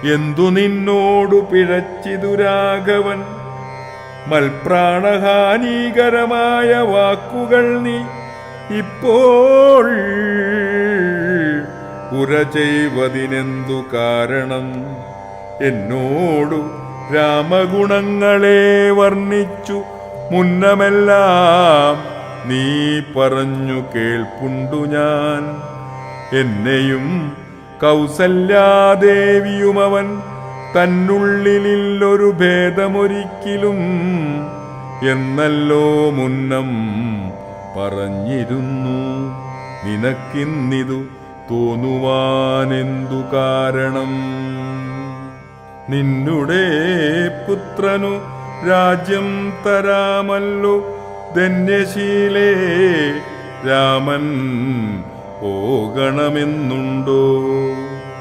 എന്തു നിന്നോടു പിഴച്ചിതു രാഘവൻ? മൽപ്രാണഹാനീകരമായ വാക്കുകൾ നീ ഇപ്പോൾ ഉര ചെയ്വതിനെന്തു കാരണം? എന്നോടു രാമഗുണങ്ങളെ വർണ്ണിച്ചു മുന്നമെല്ലാം നീ പറഞ്ഞു കേൾപ്പുണ്ടു ഞാൻ. എന്നെയും കൗസല്യാദേവിയുമവൻ തന്നുള്ളിലൊരു ഭേദമൊരിക്കലും എന്നല്ലോ മുന്നം പറഞ്ഞിരുന്നു. നിനക്കിന്നിതു തോന്നുവാനെന്തു കാരണം? നിന്നുടെ പുത്രനു രാജ്യം തരാമല്ലോ ധന്യശീലേ, രാമൻ പോകണമെന്നുണ്ടോ?